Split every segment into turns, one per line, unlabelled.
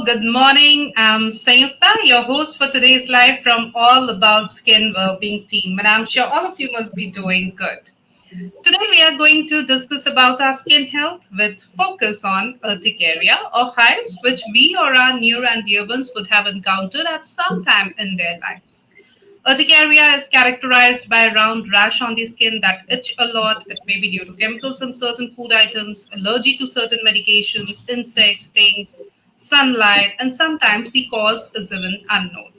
good morning. I'm Sayukta, your host for today's live from All About Skin Wellbeing team, and I'm sure all of you must be doing good. Today we are going to discuss about our skin health with focus on urticaria or hives, which we or our near and dear ones would have encountered at some time in their lives. Urticaria is characterized by a round rash on the skin that itch a lot. It may be due to chemicals in certain food items, allergy to certain medications, insects, stings, sunlight, and sometimes the cause is even unknown.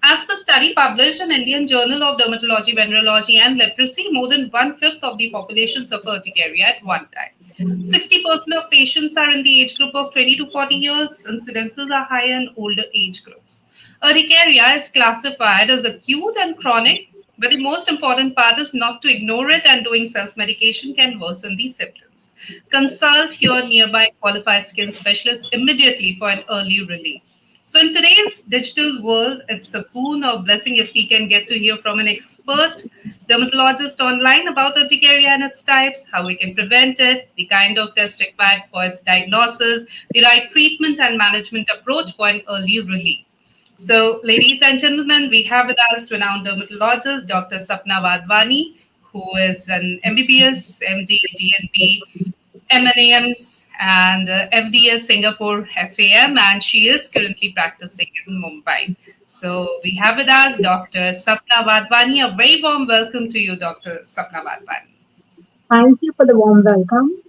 As per study published in Indian Journal of Dermatology, Venerology, and Leprosy, more than one-fifth of the population suffer urticaria at one time. 60% of patients are in the age group of 20 to 40 years. Incidences are higher in older age groups. Urticaria is classified as acute and chronic, but the most important part is not to ignore it, and doing self medication can worsen these symptoms. Consult your nearby qualified skin specialist immediately for an early relief. So, in today's digital world, it's a boon or blessing if we can get to hear from an expert dermatologist online about urticaria and its types, how we can prevent it, the kind of test required for its diagnosis, the right treatment and management approach for an early relief. So, ladies and gentlemen, we have with us renowned dermatologist Dr. Sapna Wadhwani, who is an MBBS, MD, GNP, MNAMs, and FDS Singapore FAM, and she is currently practicing in Mumbai. So, we have with us Dr. Sapna Wadhwani. A very warm welcome to you, Dr. Sapna Wadhwani.
Thank you for the warm welcome.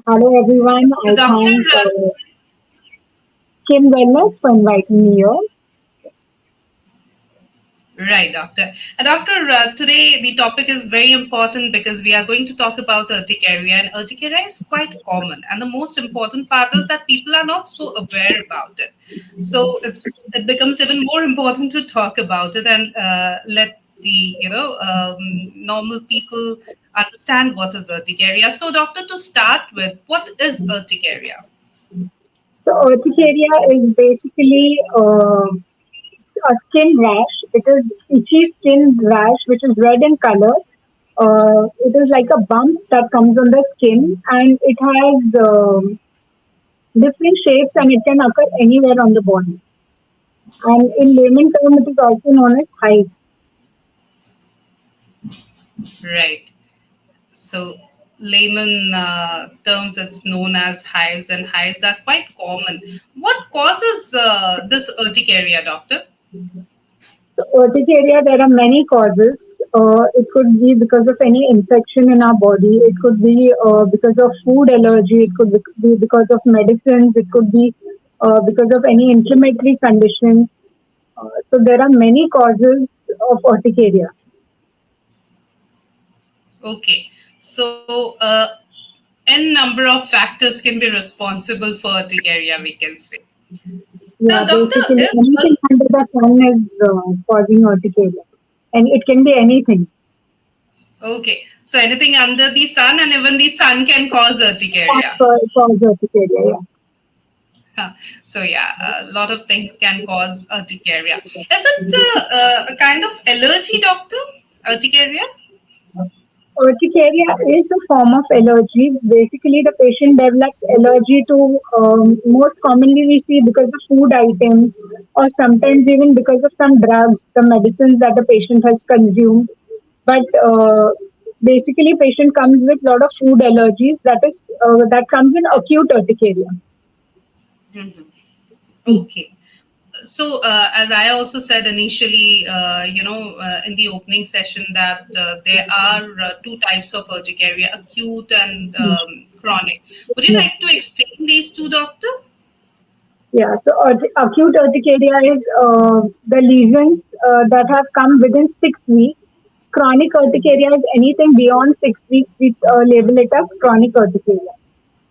Hello, everyone.
So,
I
Doctor,
thank Skin Wellness for inviting me here.
right, Doctor. Doctor, today the topic is very important because we are going to talk about urticaria, and urticaria is quite common. And the most important part is that people are not so aware about it. So it becomes even more important to talk about it and let the normal people understand what is urticaria. So, Doctor, to start with, what is urticaria?
So, urticaria is basically a skin rash. It is itchy skin rash, which is red in color. It is like a bump that comes on the skin, and it has different shapes, and it can occur anywhere on the body. And in layman term, it is also known as hives.
Right. So, layman terms, it's known as hives, and hives are quite common. What causes this urticaria, doctor?
So, urticaria, there are many causes. It could be because of any infection in our body. It could be because of food allergy. It could be because of medicines. It could be because of any inflammatory condition. So there are many causes of urticaria.
Okay. So, n number of factors can be responsible for urticaria, we can say.
Yeah,
Now, doctor,
basically
is
anything under the sun is causing urticaria, and it can be anything.
okay. So, anything under the sun, and even the sun can cause
Can
urticaria.
cause urticaria. Yeah.
Huh. So yeah, a lot of things can cause urticaria. Is it a kind of allergy, doctor? Urticaria?
Urticaria is a form of allergy. Basically, the patient develops allergy to most commonly we see because of food items or sometimes even because of some drugs, the medicines that the patient has consumed. But basically, patient comes with lot of food allergies. That comes in acute urticaria.
Mhm. Okay. So, as I also said initially, in the opening session, that there are two types of urticaria: acute and chronic. Would you
Yeah.
like to explain these two, doctor?
Yeah, so acute urticaria is the lesions that have come within 6 weeks. Chronic urticaria is anything beyond 6 weeks. We label it as chronic urticaria.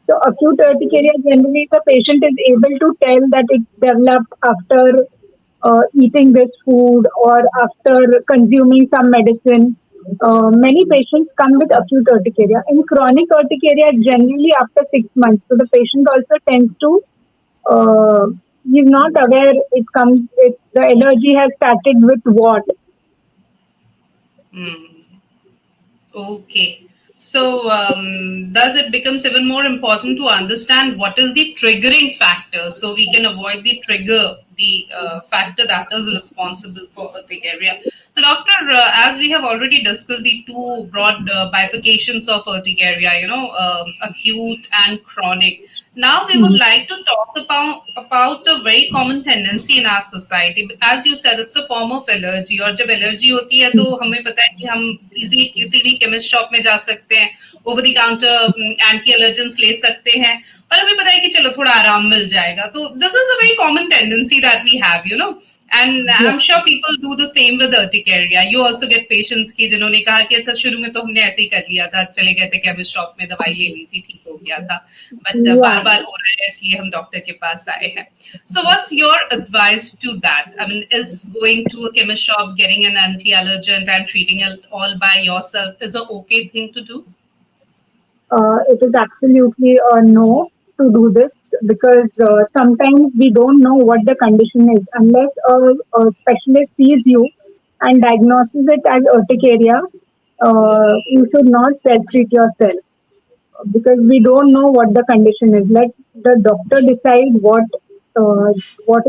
So acute urticaria generally the patient is able to tell that it developed after eating this food or after consuming some medicine. Many patients come with acute urticaria. In chronic urticaria, generally after 6 months. So the patient also tends to uh, he's not aware the allergy has started with what.
Hmm. Okay. So, thus it becomes even more important to understand what is the triggering factor so we can avoid the trigger, the factor that is responsible for urticaria. The doctor, as we have already discussed, the two broad bifurcations of urticaria, acute and chronic. Now we would
Mhm.
like to talk about a very common tendency in our society. As you said, it's a form of allergy. और जब allergy होती है तो हमें पता है कि हम इजीली किसी भी केमिस्ट शॉप में जा सकते हैं, over the counter anti allergens ले सकते हैं और हमें पता है कि चलो थोड़ा आराम मिल जाएगा. तो this is a very common tendency that we have, and
Yeah.
I'm sure people do the same with urticaria. You also get patients की जिन्होंने कहा कि अच्छा शुरू में तो हमने ऐसे ही कर लिया था, चले गए थे केमिस्ट शॉप में, दवाई ले ली थी, ठीक हो गया था, बट बार
Yeah.
बार हो रहा है इसलिए हम डॉक्टर के पास आए हैं. So what's your advice to that? I mean, is going to a chemist shop, getting an anti-allergent and treating it all by yourself is a okay thing to do?
It is absolutely a no to do this because sometimes we don't know what the condition is unless a specialist sees you and diagnoses it as urticaria. You should not self treat yourself because we don't know what the condition is. Let the doctor decide what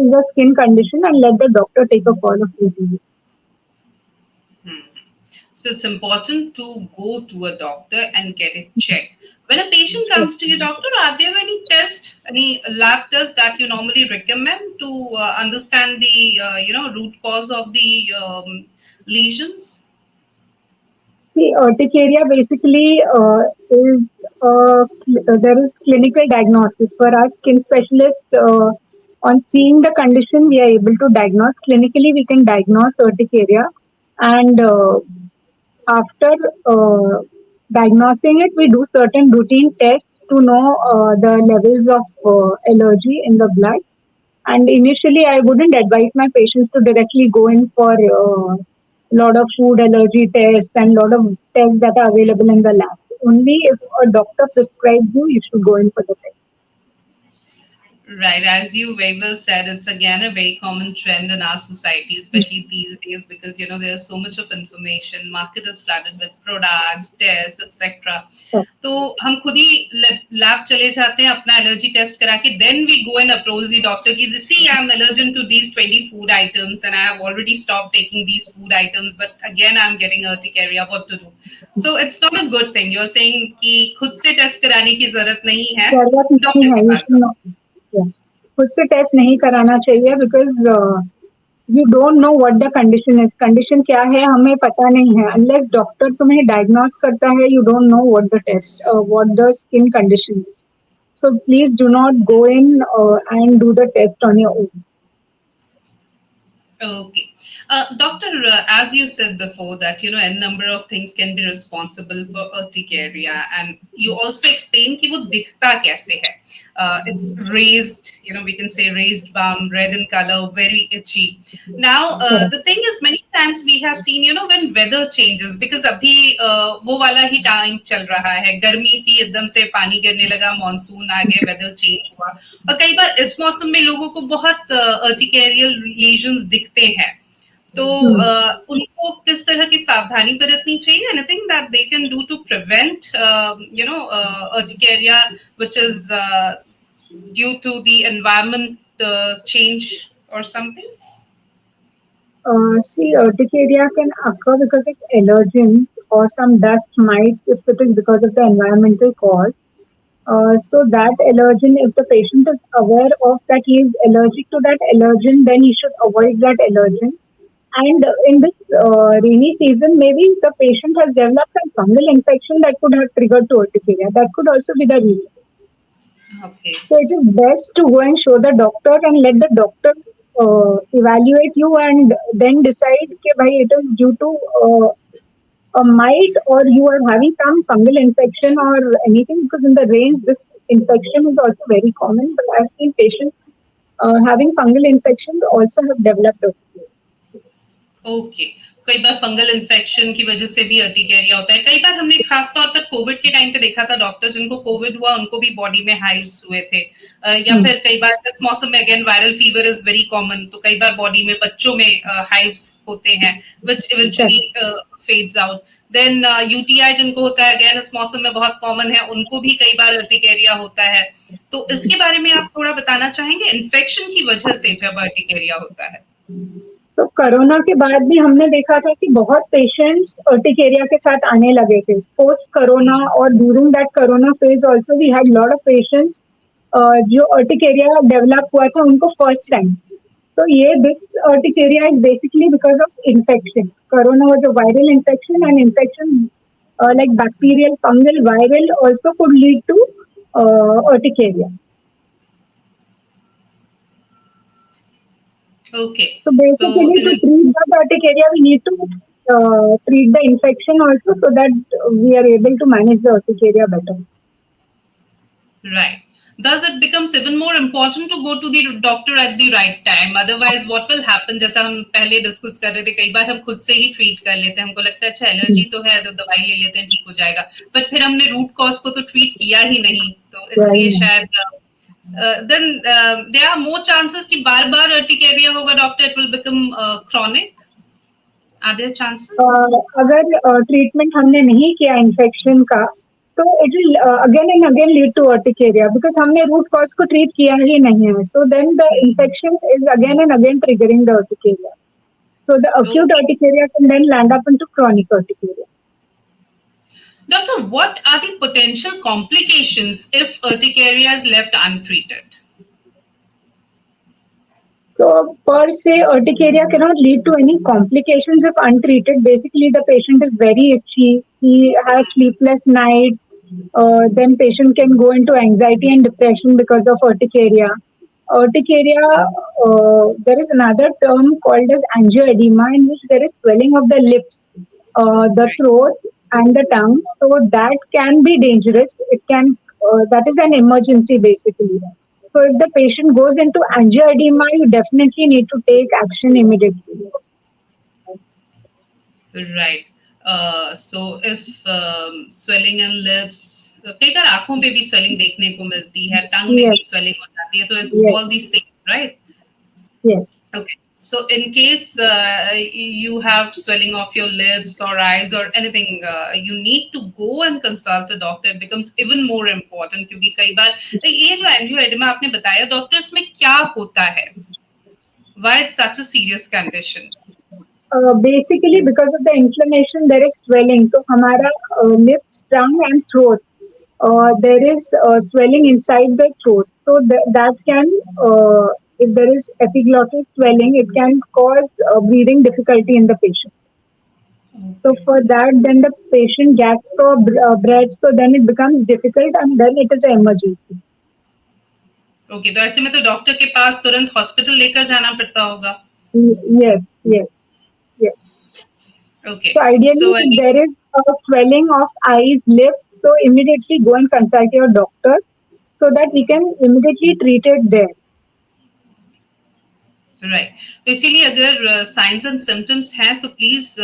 is the skin condition and let the doctor take a call of treating it.
Hmm. So it's important to go to a doctor and get it checked. When a patient
Yes.
comes to you, doctor, are there any tests, any lab tests that you normally recommend to understand the root cause of the lesions?
See, urticaria basically is there is clinical diagnosis for us skin specialists. On seeing the condition, we are able to diagnose clinically. We can diagnose urticaria, and after uh, diagnosing it, we do certain routine tests to know the levels of allergy in the blood. And initially, I wouldn't advise my patients to directly go in for lot of food allergy tests and lot of tests that are available in the lab. Only if a doctor prescribes you, you should go in for the test.
Right, as you very well said, it's again a very common trend in our society, especially these days, because there's so much of information. Market is flooded with products, tests, etc.
So,
तो हम खुद ही lab चले जाते हैं अपना allergy test करा के then we go and approach the doctor की see I am allergen to these 20 food items and I have already stop taking these food items but again I am getting urticaria what to do. So it's not a good thing. You are saying कि खुद से test कराने की जरूरत नहीं है,
जरूरत नहीं
डॉक्टर
है,
के
you
pass
should not. Yeah. खुद से टेस्ट नहीं कराना चाहिए because you don't know what the condition is. Condition क्या है हमें पता नहीं है. अनलेस डॉक्टर तुम्हें डायग्नोज करता है, you don't know what the skin condition is. So please do not go in and do the test on your own.
Okay. Doctor, as you said before that, a number of things can be responsible for urticaria and you also explained कि वो दिखता कैसे है. It's raised, we can say raised bum, red in color, very itchy. Now,
Correct.
the thing is many times we have seen, when weather changes, because अभी वो वाला ही time चल रहा है, गर्मी थी एकदम से पानी गिरने लगा, मानसून आ गए, वेदर चेंज हुआ और कई बार इस मौसम में लोगों को बहुत अर्टिकेरियल लीजन्स दिखते हैं. तो
Hmm.
उनको किस तरह की सावधानी बरतनी चाहिए? Anything that they can do to prevent urticaria which is due to the environment change और something?
See, urticaria can occur because of allergens or some dust mites if it is because of the environmental cause. So that allergen, if the patient is aware of that he is allergic to that allergen, then he should avoid that allergen. And in this rainy season, maybe the patient has developed a fungal infection that could have triggered to urticaria. That could also be the reason.
Okay.
So it is best to go and show the doctor and let the doctor evaluate you and then decide कि भाई it is due to a mite or you are having some fungal infection or anything because in the rains this infection is also very common. But I've seen patients having fungal infections also have developed it.
Okay. कई बार fungal infection की वजह से भी urticaria होता है. कई बार हमने खास तौर पर कोविड के टाइम पे देखा था डॉक्टर जिनको कोविड हुआ उनको भी बॉडी में हाइव्स हुए थे. या
Hmm.
फिर कई बार इस मौसम में again viral fever is very common, तो कई बार बॉडी में बच्चों में हाइव्स होते हैं which eventually
Correct.
Fades out. Then UTI जिनको होता है, अगेन इस मौसम में बहुत कॉमन है, उनको भी कई बार अर्टिकेरिया होता है. तो इसके बारे में आप थोड़ा बताना चाहेंगे, इन्फेक्शन की वजह से जब अर्टिकेरिया होता है?
तो कोरोना के बाद भी हमने देखा था कि बहुत पेशेंट्स अर्टिकेरिया के साथ आने लगे थे पोस्ट कोरोना, और during that corona phase also we had lot of patients जो अर्टिकेरिया डेवलप हुआ था उनको फर्स्ट टाइम. तो ये this urticaria is basically because of infection. Corona was a viral infection, and infection like bacterial, fungal, viral also could lead to urticaria.
Okay.
So basically, to treat that urticaria, we need to treat the infection also, so that we are able to manage the urticaria better.
Right. Thus, it becomes even more important to go to the doctor at the right time. Otherwise, what will happen? जैसा हम पहले discuss कर रहे थे, कई बार हम खुद से ही ट्रीट कर लेते हैं. हमको लगता है अच्छा एलर्जी तो है, तो दवाई ले लेते हैं, ठीक हो जाएगा. बट फिर हमने रूट कॉज को तो ट्रीट किया ही नहीं. तो इसलिए शायद then there are more chances कि बार बार अर्टिकेरिया होगा doctor, it will become chronic. Are there chances?
अगर ट्रीटमेंट हमने नहीं किया इन्फेक्शन का, तो it will again and again lead to urticaria, because हमने रूट कॉज को ट्रीट किया ही नहीं है. So then the infection is again and again triggering the urticaria. So the acute urticaria can then land up into chronic urticaria.
Doctor, what are the potential complications if urticaria is left untreated?
So per se, urticaria cannot lead to any complications if untreated. Basically, the patient is very itchy. He has sleepless nights. Then patient can go into anxiety and depression because of urticaria. Urticaria, there is another term called as angioedema, in which there is swelling of the lips, the throat, and the tongue. So that can be dangerous. It can, that is an emergency basically. So if the patient goes into angioedema, you definitely need to take action immediately.
Right. So if swelling in lips, कई बार आंखों पे भी swelling देखने को मिलती है, टंग में भी swelling हो जाती है, तो it's all the same, right?
Yes.
Okay. So in case you have swelling of your lips or eyes or anything, you need to go and consult a doctor. It becomes even more important क्योंकि कई बार ये जो angioedema आपने बताया doctor, इसमें क्या होता है? Why it's such a serious condition?
Basically because of the inflammation there is swelling. So हमारा lips, tongue and throat, there is swelling inside the throat. So that can, if there is epiglottic swelling, it can cause breathing difficulty in the patient. Okay. So for that, then the patient gasps for breath, so then it becomes difficult and then it is an emergency.
Okay, तो ऐसे में तो doctor के पास तुरंत hospital लेकर जाना पड़ता होगा.
Yes, yes, yes.
Okay.
So ideally, if there is a swelling of eyes, lips, so immediately go and consult your doctor so that we can immediately treat it there.
Right. तो इसीलिए अगर science and symptoms हैं तो please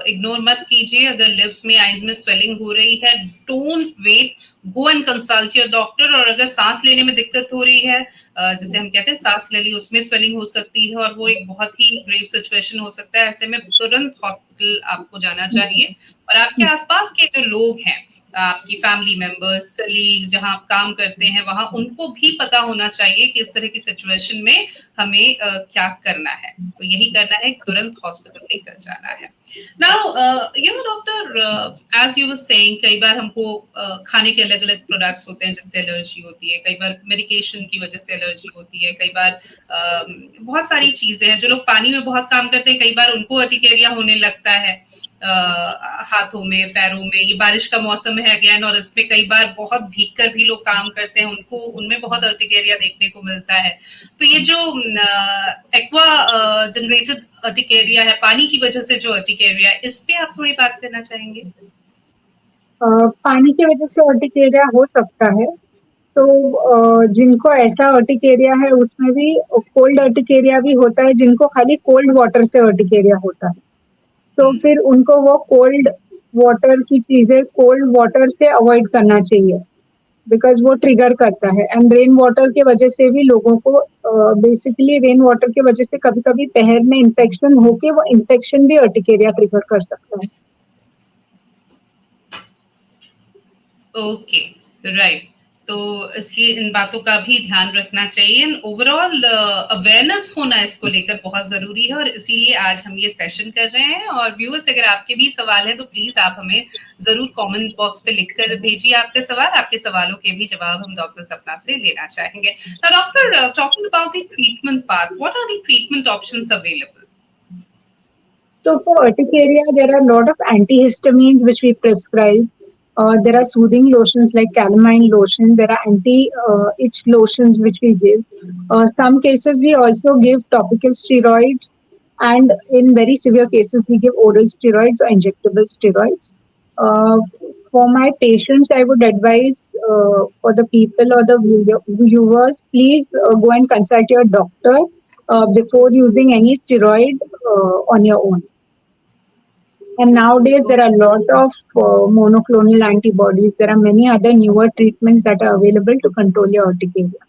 ignore मत कीजिए. अगर lips में, eyes में स्वेलिंग हो रही है, don't wait, go and consult your doctor. और अगर सांस लेने में दिक्कत हो रही है, जैसे हम कहते हैं सांस ले ली, उसमें स्वेलिंग हो सकती है और वो एक बहुत ही ग्रेव सिचुएशन हो सकता है. ऐसे में तुरंत हॉस्पिटल आपको जाना चाहिए. और आपके आसपास के जो लोग हैं, आपकी फैमिली मेंबर्स, कलीग्स, जहां आप काम करते हैं, वहां उनको भी पता होना चाहिए कि इस तरह की सिचुएशन में हमें क्या करना है. तो यही करना है, तुरंत हॉस्पिटल लेकर जाना है. Now you know doctor, as you were saying, कई बार हमको खाने के अलग अलग प्रोडक्ट्स होते हैं जिससे एलर्जी होती है, कई बार मेडिकेशन की वजह से एलर्जी होती है, कई बार बहुत सारी चीजें हैं. जो लोग पानी में बहुत काम करते हैं, कई बार उनको अर्टिकेरिया होने लगता है हाथों में, पैरों में. ये बारिश का मौसम है अगेन, और इसमें कई बार बहुत भीग कर भी लोग काम करते हैं, उनको उनमें बहुत अर्टिकेरिया देखने को मिलता है. तो ये जो एक्वा जनरेटेड अर्टिकेरिया है, पानी की वजह से जो अर्टिकेरिया है, इस पे आप थोड़ी बात करना चाहेंगे?
पानी की वजह से अर्टिकेरिया हो सकता है. तो जिनको ऐसा अर्टिकेरिया है उसमें भी कोल्ड अर्टिकेरिया भी होता है, जिनको खाली कोल्ड वाटर से अर्टिकेरिया होता है. तो फिर उनको वो कोल्ड वाटर की चीजें कोल्ड वाटर से अवॉइड करना चाहिए, बिकॉज वो ट्रिगर करता है. एंड रेन वाटर के वजह से भी लोगों को बेसिकली रेन वाटर के वजह से कभी कभी पैर में इन्फेक्शन होके वो इन्फेक्शन भी अर्टिकेरिया ट्रिगर कर सकता है.
Okay, right. तो इसलिए इन बातों का भी ध्यान रखना चाहिए एंड ओवरऑल अवेयरनेस होना इसको लेकर बहुत ज़रूरी है और इसीलिए आज हम ये सेशन कर रहे हैं और व्यूअर्स अगर आपके भी सवाल हैं तो प्लीज़ आप हमें ज़रूर कमेंट बॉक्स पे लिखकर भेजिए आपके सवाल। आपके सवालों के भी जवाब हम डॉक्टर सपना से लेना चाहेंगे। Now, doctor, talking about the treatment part, what are the treatment options available?
So for urticaria, there are a lot of antihistamines which we prescribe. There are soothing lotions like calamine lotion. There are anti-itch lotions which we give. Some cases we also give topical steroids, and in very severe cases we give oral steroids or injectable steroids. Uh, for my patients, I would advise for the people or the viewers, please go and consult your doctor before using any steroid on your own. And nowadays, there are a lot of monoclonal antibodies. There are many other newer treatments that are available to control your urticaria.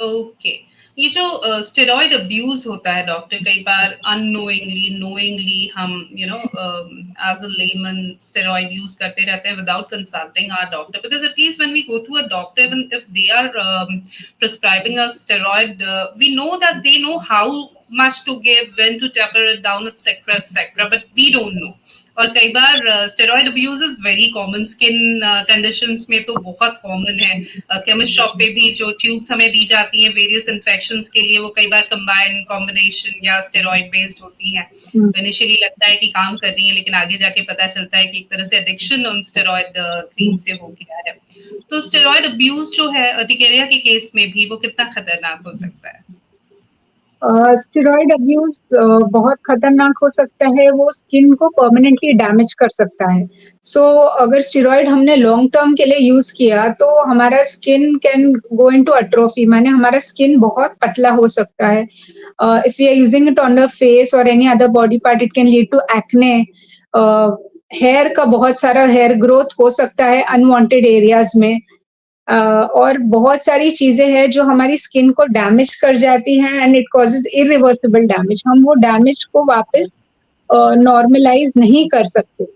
Okay, ये जो steroid abuse होता है doctor, कई बार unknowingly knowingly हम as a layman steroid use करते रहते हैं without consulting our doctor, because at least when we go to a doctor even if they are prescribing a steroid, we know that they know how much to give, when to taper it down, etc., but we don't know. और कई बार steroid abuse is very common, skin conditions में तो बहुत common है। Chemist shop पे भी जो ट्यूब्स हमें दी जाती हैं वेरियस इन्फेक्शंस के लिए, वो कई बार कंबाइन कॉम्बिनेशन या स्टेरॉइड बेस्ड होती हैं। इनिशियली लगता है कि काम कर रही है, लेकिन आगे जाके पता चलता है कि एक तरह से एडिक्शन उन स्टेरॉइड क्रीम से हो गया है। तो स्टेरॉइड अब्यूज जो है अर्टिकेरिया के केस में भी वो कितना खतरनाक हो सकता है?
स्टेरॉइड अब्यूज बहुत खतरनाक हो सकता है, वो स्किन को परमानेंटली डैमेज कर सकता है। सो अगर स्टेरॉइड हमने लॉन्ग टर्म के लिए यूज किया तो हमारा skin can go into atrophy, माने हमारा स्किन बहुत पतला हो सकता है। If we are using it on the face or any other body part, it can lead to acne. Hair का बहुत सारा हेयर ग्रोथ हो सकता है अनवांटेड एरियाज में। और बहुत सारी चीजें हैं जो हमारी स्किन को डैमेज कर जाती हैं and it causes irreversible damage. हम वो डैमेज को वापस नॉर्मलाइज नहीं कर सकते।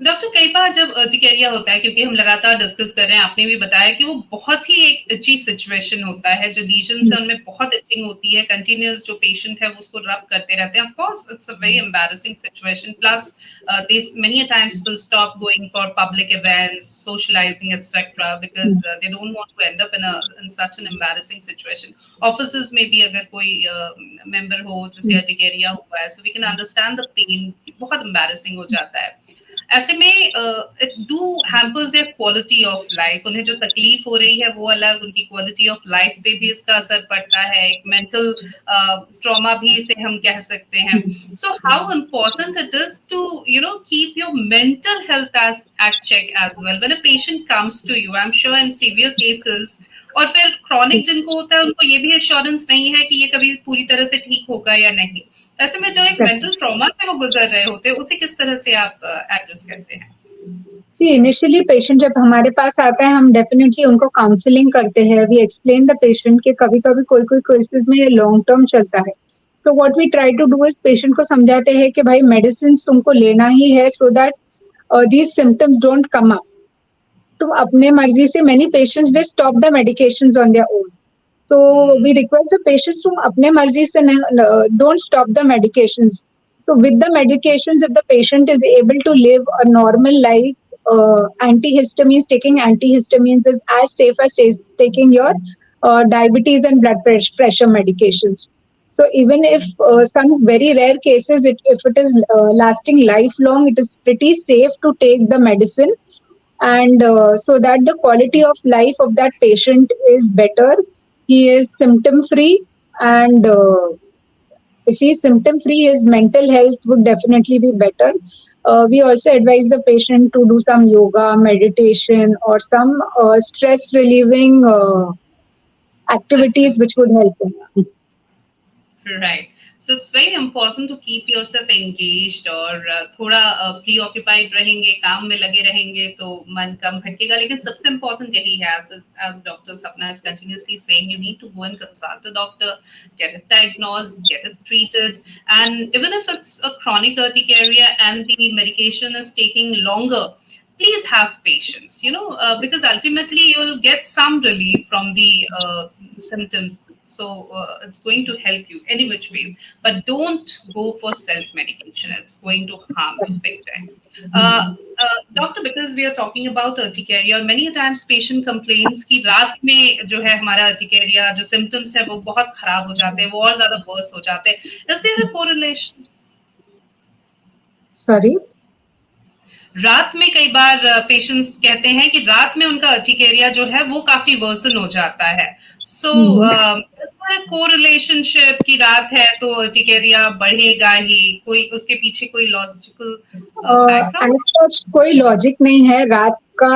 डॉक्टर, कई बार जब अर्टिकेरिया होता है, क्योंकि हम लगातार डिस्कस कर रहे हैं, आपने भी बताया कि वो बहुत ही एक अच्छी सिचुएशन होता है, जो लीजन्स है उनमें बहुत इचिंग होती है, कंटिन्यूअस जो पेशेंट है वो उसको रब करते रहते हैं। Of course it's a very embarrassing situation, plus this many times will stop going for public events, socialising etcetera, because they don't want to end up in such an embarrassing situation. Offices में भी अगर कोई member हो जिसे urticaria हुआ है, so we can understand the pain, बहुत embarrassing हो जाता है। ऐसे में it do hampers their quality of life. उन्हें जो तकलीफ हो रही है वो अलग, उनकी क्वालिटी ऑफ लाइफ पे भी इसका असर पड़ता है, एक मेंटल ट्रॉमा भी इसे हम कह सकते हैं। So how important it is to keep your mental health as at check as well when a patient comes to you. I am sure in severe cases और फिर क्रॉनिक जिनको होता है उनको ये भी एश्योरेंस नहीं है कि ये कभी पूरी तरह से ठीक होगा या नहीं। ऐसे में जो एक मेंटल ट्रॉमा से वो गुजर रहे होते हैं, उसे किस तरह से आप एड्रेस करते हैं?
जी, इनिशियली पेशेंट जब हमारे पास आता है, हम डेफिनेटली उनको काउंसलिंग करते हैं। वी एक्सप्लेन द पेशेंट कि कभी-कभी कोई-कोई केसेस में ये लॉन्ग टर्म चलता है। तो what we try to do is patient को समझाते हैं कि भाई मेडिसिन्स तुमको लेना ही है so that these symptoms don't come up. तो अपने मर्जी से many patients they stop the medications on their own. So we request the patients to अपने मर्जी से don't stop the medications. So with the medications, if the patient is able to live a normal life, antihistamines, taking antihistamines is as safe as taking your diabetes and blood pressure medications. So even if some very rare cases, if it is lasting lifelong, it is pretty safe to take the medicine, and so that the quality of life of that patient is better. He is symptom free, and if he is symptom free, his mental health would definitely be better. We also advise the patient to do some yoga, meditation, or some stress relieving activities which would help him.
Right. So it's very important to keep yourself engaged और थोड़ा preoccupied रहेंगे, काम में लगे रहेंगे तो मन कम भटकेगा. लेकिन सबसे important यही है, as Dr. Sapna is continuously saying, you need to go and consult a doctor, get it diagnosed, get it treated, and even if it's a chronic urticaria and the medication is taking longer, please have patience, because ultimately you'll get some relief from the symptoms. So it's going to help you any which ways, but don't go for self medication. It's going to harm you big time. Doctor, because we are talking about urticaria, many times patient complains कि रात में जो है हमारा urticaria जो symptoms है वो बहुत खराब हो जाते हैं, वो और ज्यादा worse हो जाते हैं. Is there a correlation?
Sorry.
रात में कई बार पेशेंट्स कहते हैं कि रात में उनका अर्टिकेरिया जो है वो काफी वर्सन हो जाता है. सो कोरिलेशनशिप की रात है तो अर्टिकेरिया बढ़ेगा ही, कोई उसके पीछे कोई लॉजिकल बैकग्राउंड?
As such, कोई logic नहीं है. रात का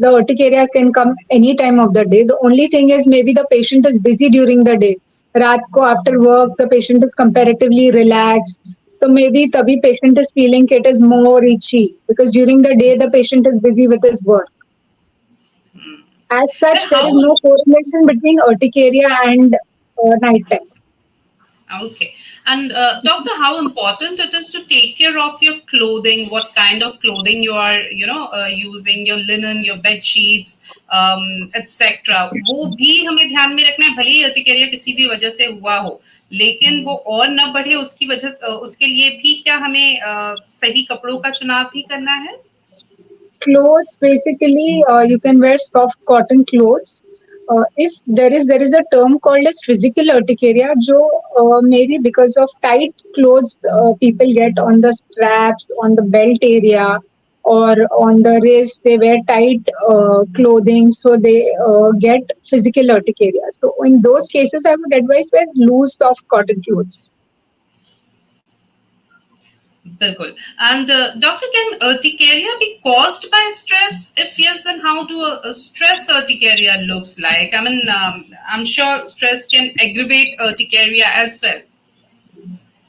the urticaria can come any time of the day. The only thing is maybe the patient is busy during the day. रात को after work the patient is comparatively relaxed. So maybe तभी patient is feeling it is more itchy because during the day the patient is busy with his work. As
Then
such, there
how?
is no correlation between urticaria and night time.
Okay. And doctor, how important it is to take care of your clothing, what kind of clothing you are, using, your linen, your bed sheets, etc. वो भी हमें ध्यान में रखना है, भले ही urticaria किसी भी वजह से हुआ हो, लेकिन वो और ना बढ़े उसकी वजह उसके लिए भी क्या हमें सही कपड़ों का चुनाव भी करना है?
Clothes, basically, you can wear soft cotton clothes. If there is a term called as physical urticaria, jo maybe because of tight clothes people get on the straps, on the belt area, or on the wrist. They wear tight clothing, so they get physical urticaria. So in those cases, I would advise wear loose soft cotton clothes.
बिल्कुल. And doctor, can urticaria be caused by stress? If yes, then how do a stress urticaria looks like? I mean, I'm sure stress can aggravate urticaria as well.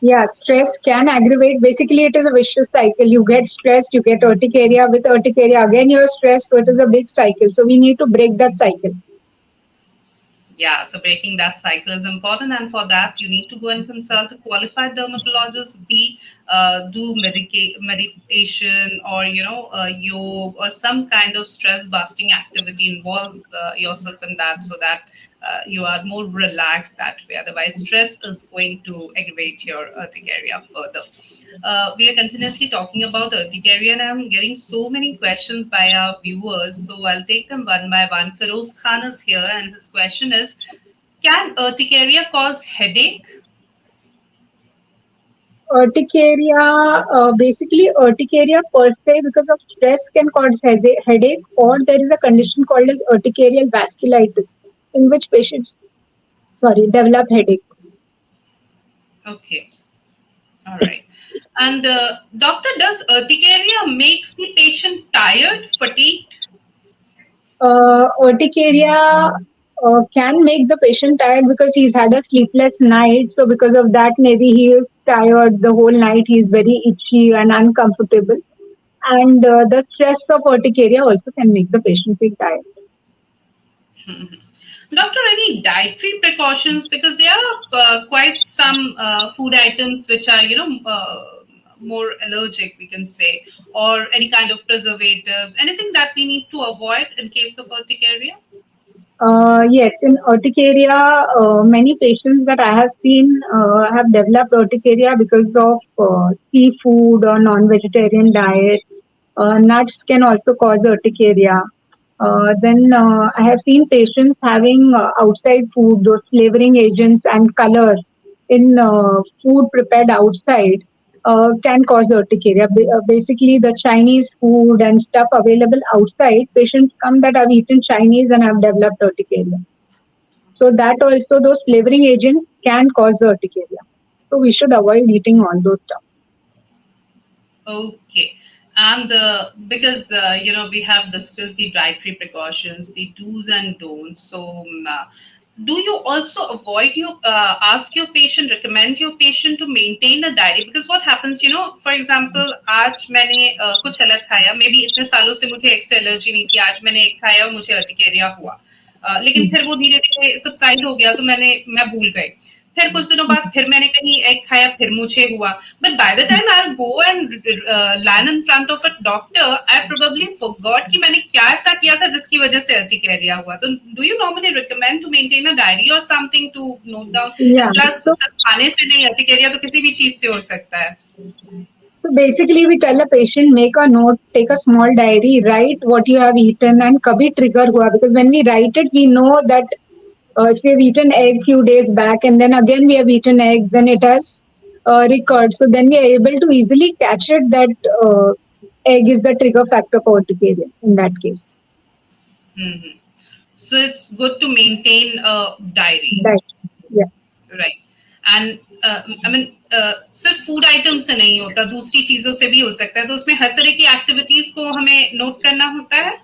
Yeah, stress can aggravate. Basically, it is a vicious cycle. You get stressed, you get urticaria. With urticaria, again, you're stressed. So it is a big cycle. So we need to break that cycle.
Yeah, so breaking that cycle is important, and for that you need to go and consult a qualified dermatologist. Do meditation, or yoga, or some kind of stress busting activity. Involve yourself in that, so that you are more relaxed that way. Otherwise, stress is going to aggravate your urticaria further. We are continuously talking about urticaria, and I'm getting so many questions by our viewers. So I'll take them one by one. Feroz Khan is here, and his question is: can urticaria cause headache?
Urticaria, basically, urticaria per se, because of stress, can cause headache, or there is a condition called as urticarial vasculitis, in which patients, sorry, develop headache.
Okay, all right. And doctor, does urticaria makes the patient tired, fatigued?
Urticaria can make the patient tired because he's had a sleepless night. So because of that, maybe he is tired the whole night. He's very itchy and uncomfortable. And the stress of urticaria also can make the patient feel tired.
Doctor, any dietary precautions? Because there are quite some food items which are, more allergic, we can say, or any kind of preservatives, anything that we need to avoid in case of urticaria?
Yes, in urticaria, many patients that I have seen have developed urticaria because of seafood or non-vegetarian diet. Nuts can also cause urticaria. Then I have seen patients having outside food, those flavoring agents and colors in food prepared outside can cause urticaria. Basically, the Chinese food and stuff available outside, patients come that have eaten Chinese and have developed urticaria. So that also, those flavoring agents can cause urticaria. So we should avoid eating all those stuff.
Okay. And because, we have discussed the dietary precautions, the do's and don'ts. So, do you also avoid you ask your patient, recommend your patient to maintain a diary? Because what happens, for example, आज मैंने कुछ अलग खाया, may be इतने सालों से मुझे एक से एलर्जी नहीं थी, आज मैंने एक खाया और मुझे अर्टिकेरिया हुआ, लेकिन फिर वो धीरे धीरे सबसाइड हो गया, तो मैं भूल गई। फिर कुछ दिनों बाद फिर मैंने कहीं एग खाया, फिर मुझे हुआ। But by the time I go and land in front of a doctor, I probably forgot कि मैंने क्या ऐसा किया था जिसकी वजह से अर्टिकेरिया हुआ। तो do you normally recommend to maintain a diary और something to note down?
Yeah.
And plus
So,
सिर्फ खाने से नहीं, अर्टिकेरिया तो किसी भी चीज से हो सकता है।
so basically, we tell a patient make a note, take a small diary, write what you have eaten and kabhi trigger hua, because when we write it, we know that if we have eaten egg few days back and then again we have eaten egg, then it has recurred. So then we are able to easily catch it that egg is the trigger factor for urticaria in that case.
Hmm. So it's good to maintain a diary.
That, yeah.
Right. And I mean सिर्फ food item से नहीं होता, दूसरी चीजों से भी हो सकता है, तो उसमें हर तरह की एक्टिविटीज को हमें नोट करना होता है।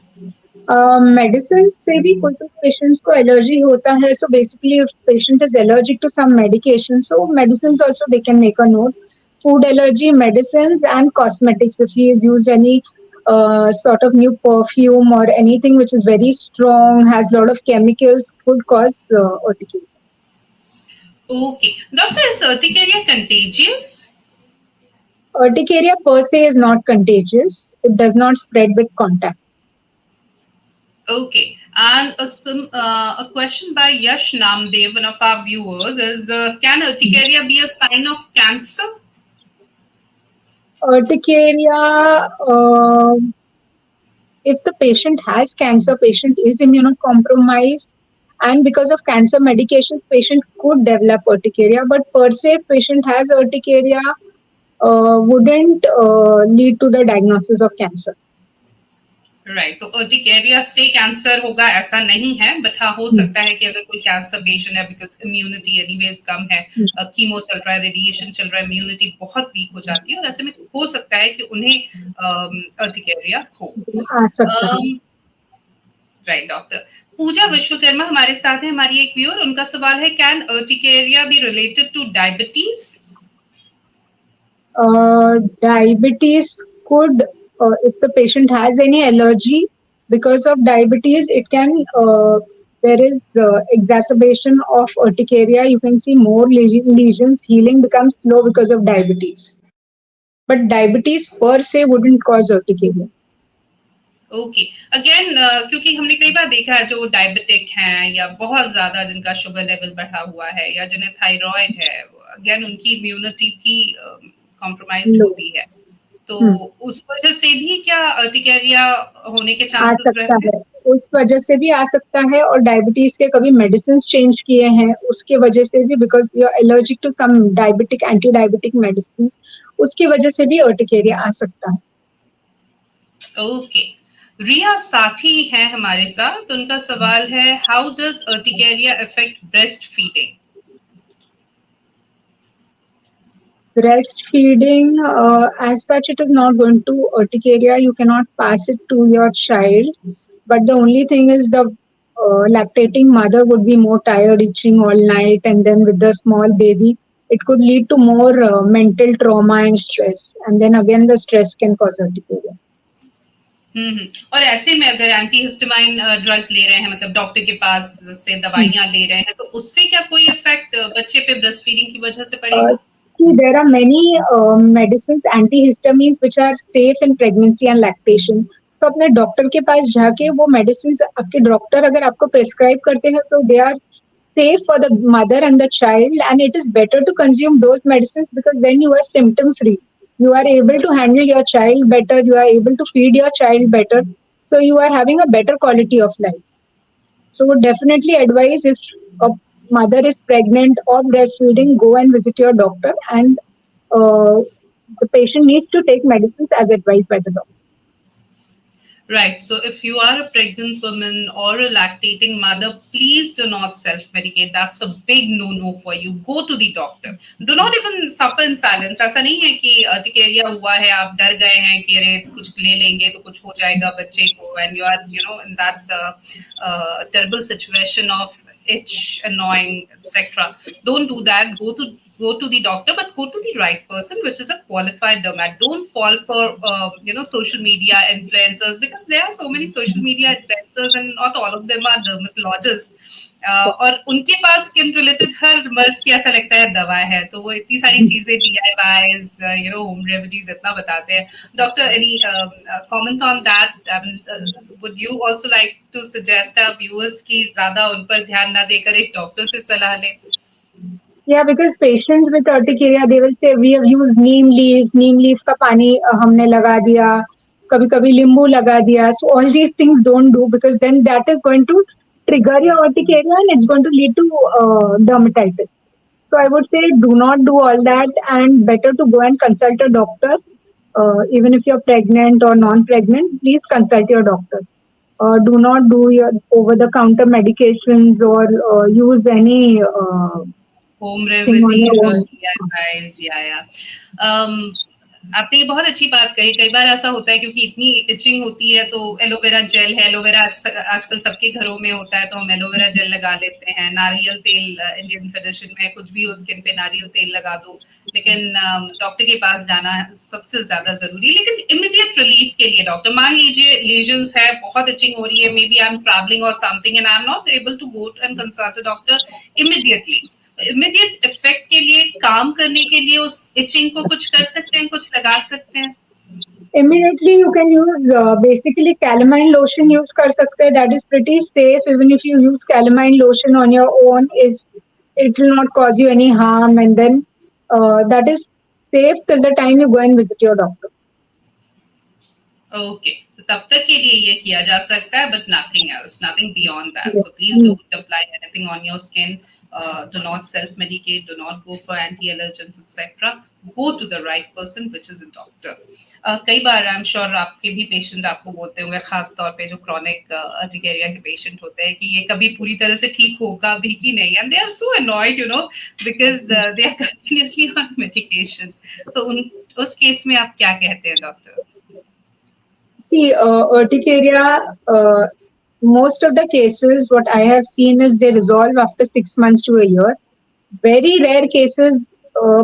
मेडिसिन से भी कोई पेशेंट्स को एलर्जी होता है, so basically if patient is allergic to some medication, so medicines also they can make a note. Food allergy, medicines and cosmetics, if he has used any sort of new perfume or anything which is very strong, has lot of chemicals, could cause urticaria.
Okay, doctor, is urticaria contagious?
Urticaria per se is not contagious. It does not spread with contact.
Okay, and a question by Yash Namdev, one of our viewers, is can urticaria be a sign of cancer?
Urticaria, if the patient has cancer, patient is immunocompromised, and because of cancer medications, patient could develop urticaria. But per se, if patient has urticaria, wouldn't lead to the diagnosis of cancer.
Right, तो urticaria से cancer होगा ऐसा नहीं है, but हाँ हो सकता है कि अगर कोई कैंसर पेशेंट है, बिकॉज इम्यूनिटी एनीवेज कम है, कीमो चल रहा है, रेडिएशन चल रहा है, इम्यूनिटी बहुत वीक हो जाती है, और ऐसे में हो सकता है कि उन्हें अर्टिकेरिया हो। Right doctor. पूजा विश्वकर्मा हमारे साथ है, हमारी एक व्यूअर, उनका सवाल है can urticaria be related two diabetes?
Diabetes could, if the patient has any allergy because of diabetes, it can, there is exacerbation of urticaria. You can see more lesions, healing becomes slow because of diabetes. But diabetes per se wouldn't cause urticaria.
Okay, again क्योंकि हमने कई बार देखा है जो diabetic हैं या बहुत ज्यादा जिनका शुगर लेवल बढ़ा हुआ है या जिन्हें थायराइड है, अगेन उनकी इम्यूनिटी भी कॉम्प्रोमाइज्ड होती है, तो उस वजह से भी क्या अर्टिकेरिया होने के चांसेस रहते हैं?
उस वजह से भी आ सकता है, और डायबिटीज के कभी मेडिसिन चेंज किए हैं उसके वजह से भी, because you are allergic to some diabetic anti diabetic medicine, उसकी वजह से भी अर्टिकेरिया आ सकता है।
ओके, रिया साथी है हमारे साथ, तो उनका सवाल है how does urticaria affect breast feeding?
Breastfeeding, as such, it is not going to urticaria. You cannot pass it to your child. But the only thing is the lactating mother would be more tired, itching all night, and then with the small baby, it could lead to more mental trauma and stress. And then again, the stress can cause urticaria.
और ऐसे में अगर antihistamine drugs ले रहे हैं, मतलब doctor के पास से दवाइयां ले रहे हैं, तो उससे क्या कोई इफेक्ट बच्चे पे ब्रेस्ट फीडिंग की वजह से पड़ेगा?
There are many medicines, antihistamines, which are safe in pregnancy and lactation. तो अपने डॉक्टर के पास जाके वो मेडिसिन आपके डॉक्टर अगर आपको प्रिस्क्राइब करते हैं तो they are safe for the mother and the child, and it is better to consume those medicines because then you are symptom free. You are able to handle your child better. You are able to feed your child better. So you are having a better quality of life. So would definitely advise if a mother is pregnant or breastfeeding, go and visit your doctor, and the patient needs to take medicines as advised by the doctor.
Right. So if you are a pregnant woman or a lactating mother, please do not self-medicate. That's a big no-no for you. Go to the doctor. Do not even suffer in silence. ऐसा नहीं है कि urticaria हुआ है, आप डर गए हैं कि अरे कुछ ले लेंगे तो कुछ हो जाएगा बच्चे को, and you are, in that terrible situation of itch, annoying, etc. Don't do that. Go to the doctor, but go to the right person, which is a qualified dermat. Don't fall for social media influencers, because there are so many social media influencers and not all of them are dermatologists. और उनके पास skin related हर मर्ज की ऐसा लगता है दवा है, तो वो इतनी सारी चीजें DIYs, होम रेमेडीज इतना बताते हैं. Doctor, any comment on that? Would you also like to suggest our viewers कि ज्यादा उन पर ध्यान ना देकर एक डॉक्टर से सलाह लें?
Yeah, because patients with urticaria, they will say we have used neem leaves का पानी हमने लगा दिया, कभी कभी नींबू लगा दिया. So all these things don't do, because then that is going to trigger your urticaria and it's going to lead to dermatitis. So I would say do not do all that, and better to go and consult a doctor. Even if you're pregnant or non-pregnant, please consult your doctor. Do not do your over-the-counter medications or use any
home
thing on
remedies
your
और
own.
DIYs. आपने ये बहुत अच्छी बात कही. कई बार ऐसा होता है क्योंकि इतनी इचिंग होती है, तो एलोवेरा जेल है. एलोवेरा आजकल सबके घरों में होता है, तो हम एलोवेरा जेल लगा लेते हैं. नारियल तेल, इंडियन ट्रेडिशन में कुछ भी हो स्किन पे नारियल तेल लगा दो. लेकिन डॉक्टर के पास जाना सबसे ज्यादा जरूरी. लेकिन इमीडिएट रिलीफ के लिए डॉक्टर, मान लीजिए लीजन्स है, बहुत इचिंग हो रही है, maybe I am travelling और something and I am not able to go and consult the doctor immediately. Immediate effect के लिए, काम करने के लिए उस इचिंग को कुछ कर सकते हैं, कुछ लगा सकते हैं?
Immediately you can use basically calamine lotion use कर सकते हैं. That is pretty safe. Even if you use calamine lotion on your own, it will not cause you any harm, and then that is safe till the time you go and visit your doctor.
Okay, तो तब तक के लिए ये किया जा सकता है, but nothing else, nothing beyond that. So please don't apply anything on your skin. Do not self-medicate, do not go for anti-allergens, etc. Go to the right person, which is a doctor. कई बार आई am sure आपके भी patient आपको बोलते होंगे, खास तौर पे जो क्रॉनिक अर्टिकेरिया के पेशेंट होते हैं, कि ये कभी पूरी तरह से ठीक होगा भी कि नहीं. And they are so annoyed, because they are continuously on medication. तो उस केस में आप क्या कहते हैं doctor?
See, urticaria, most of the cases, what I have seen is they resolve after 6 months to a year. Very rare cases,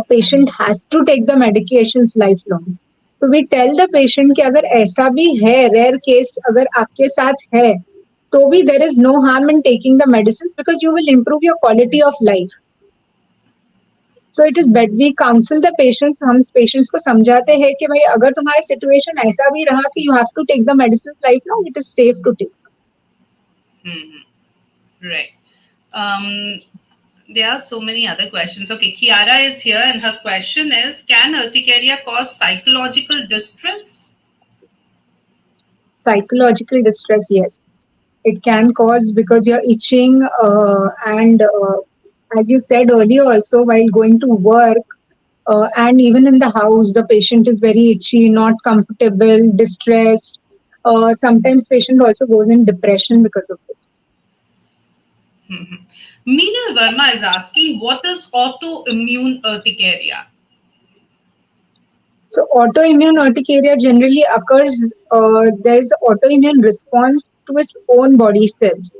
patient has to take the medications lifelong. So we tell the patient कि अगर ऐसा भी है, rare case अगर आपके साथ है, तो भी there is no harm in taking the medicines, because you will improve your quality of life. So it is better we counsel the patients. हम patients को समझाते हैं कि भाई अगर तुम्हारी situation ऐसा भी रहा कि you have to take the medicines lifelong, it is safe to take.
Right. There are so many other questions. Okay, Kiara is here and her question is, can urticaria cause psychological distress?
Psychological distress, yes. It can cause, because you're itching and as you said earlier also, while going to work and even in the house, the patient is very itchy, not comfortable, distressed. Sometimes patient also goes in depression because of this.
Meenal Verma is asking, what is autoimmune urticaria?
So autoimmune urticaria generally occurs, there is an autoimmune response to its own body cells.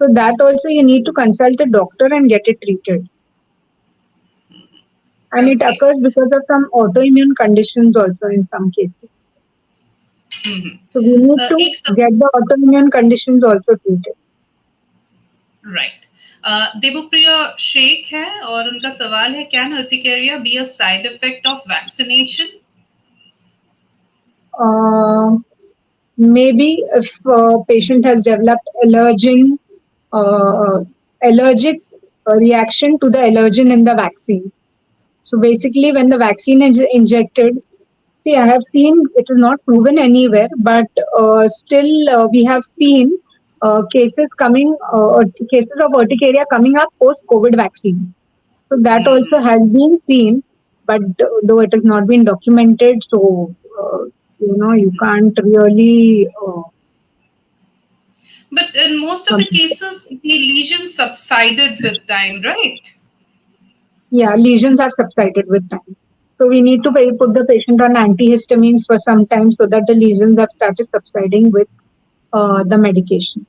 So that also you need to consult a doctor and get it treated. And it occurs because of some autoimmune conditions also in some cases. So we need to get the autoimmune conditions also treated.
Right. Devpriya Sheikh है और उनका सवाल है, can urticaria be a side effect of vaccination?
Maybe if patient has developed allergic reaction to the allergen in the vaccine. So basically when the vaccine is injected, see, I have seen, it is not proven anywhere, but still we have seen cases of urticaria coming up post-COVID vaccine. So that also has been seen, but though it has not been documented, so you can't really.
But in most of the cases, the lesions subsided with time, right?
Yeah, lesions have subsided with time. So we need to put the patient on antihistamines for some time so that the lesions have started subsiding with the medication.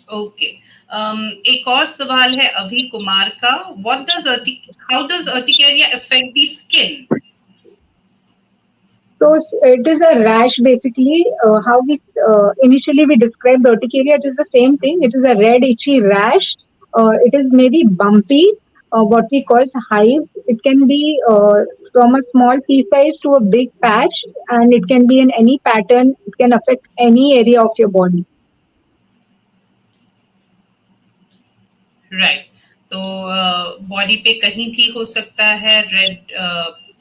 Okay. एक और सवाल है अभी कुमार का, how does urticaria affect the skin?
So it is a rash basically. How we initially we described urticaria, it is the same thing. It is a red itchy rash. It is maybe bumpy, what we call hives. It can be from a small pea size to a big patch, and it can be in any pattern. It can affect any area of your body.
Right, तो body पे कहीं भी हो सकता है। Red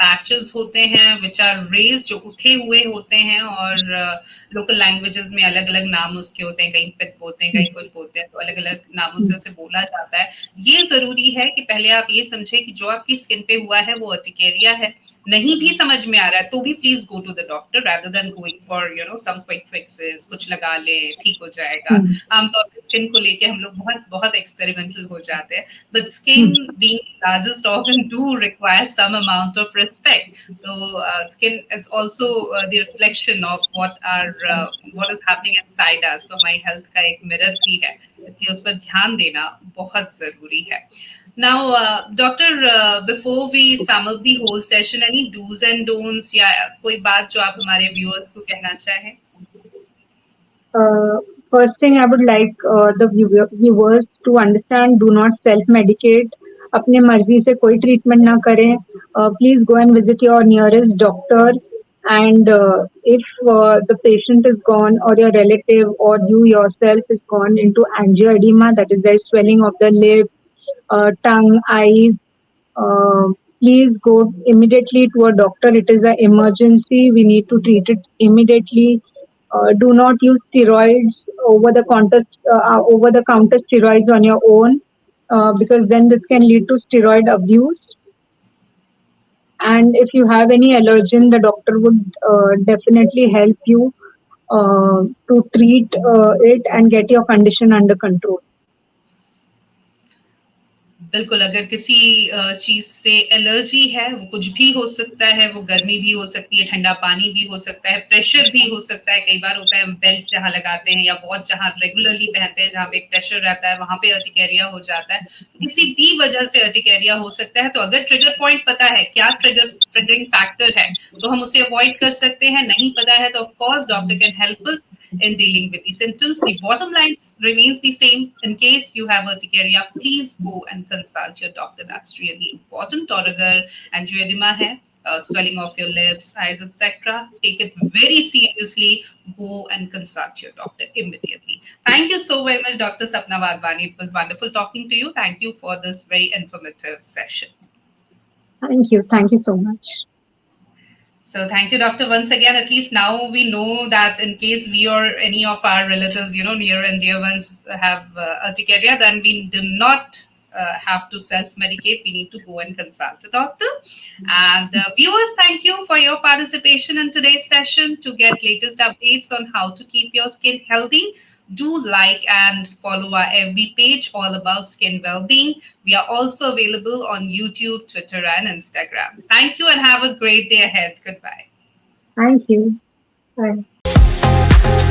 patches होते हैं which are raise, जो उठे हुए होते हैं, और लोकल लैंग्वेजेस में अलग अलग नाम उसके होते हैं, कहीं पिट बोलते हैं, कहीं कुछ बोलते हैं, तो अलग अलग नामों से उसे बोला जाता है। ये जरूरी है कि पहले आप ये समझे कि जो आपकी स्किन पे हुआ है वो अर्टिकेरिया है। नहीं भी समझ में आ रहा है तो भी please go to the doctor rather than going for some quick fixes, कुछ लगा ले ठीक हो जाएगा। आमतौर पर स्किन को लेके हम लोग बहुत बहुत एक्सपेरिमेंटल हो जाते हैं, but skin being largest organ do require some amount of respect. तो skin is also the reflection of what is happening inside us, तो हमारी हेल्थ का एक मिरर भी है, इसलिए उस पर ध्यान देना बहुत जरूरी है। Now, Doctor, before we sum up the whole session, any do's and don'ts या कोई बात जो आप हमारे viewers को कहना चाहें?
First thing I would like the viewers to understand: do not self-medicate. अपने मर्जी से कोई ट्रीटमेंट ना करें. Please go and visit your nearest doctor. And if the patient is gone, or your relative, or you yourself is gone into angioedema, that is the swelling of the lips, tongue, eyes, please go immediately to a doctor. It is an emergency. We need to treat it immediately. Do not use steroids over the counter steroids on your own, because then this can lead to steroid abuse. And if you have any allergen, the doctor would definitely help you to treat it and get your condition under control.
बिल्कुल, अगर किसी चीज से allergy है, वो कुछ भी हो सकता है, वो गर्मी भी हो सकती है, ठंडा पानी भी हो सकता है, प्रेशर भी हो सकता है। कई बार होता है हम बेल्ट जहाँ लगाते हैं या वॉच जहाँ रेगुलरली पहनते हैं, जहाँ पे एक प्रेशर रहता है, वहां पे अर्टिकेरिया हो जाता है। किसी भी वजह से अर्टिकेरिया हो सकता है, तो अगर ट्रिगर पॉइंट पता है, क्या ट्रिगरिंग फैक्टर है, तो हम उसे अवॉइड कर सकते हैं। नहीं पता है तो of course doctor can help us in dealing with the symptoms. The bottom line remains the same. In case you have urticaria, please go and consult your doctor. That's really important. Or agar angioedema hai, swelling of your lips, eyes, etc., take it very seriously. Go and consult your doctor immediately. Thank you so very much, Dr. Sapna Wadhwani. It was wonderful talking to you. Thank you for this very informative session.
Thank you. Thank you so much.
So thank you, doctor, once again. At least now we know that in case we or any of our relatives, near and dear ones have urticaria, then we do not have to self-medicate. We need to go and consult a doctor. And viewers, thank you for your participation in today's session. To get latest updates on how to keep your skin healthy, do like and follow our FB page, All About Skin Wellbeing. We are also available on YouTube, Twitter, and Instagram. Thank you and have a great day ahead. Goodbye.
Thank you. Bye.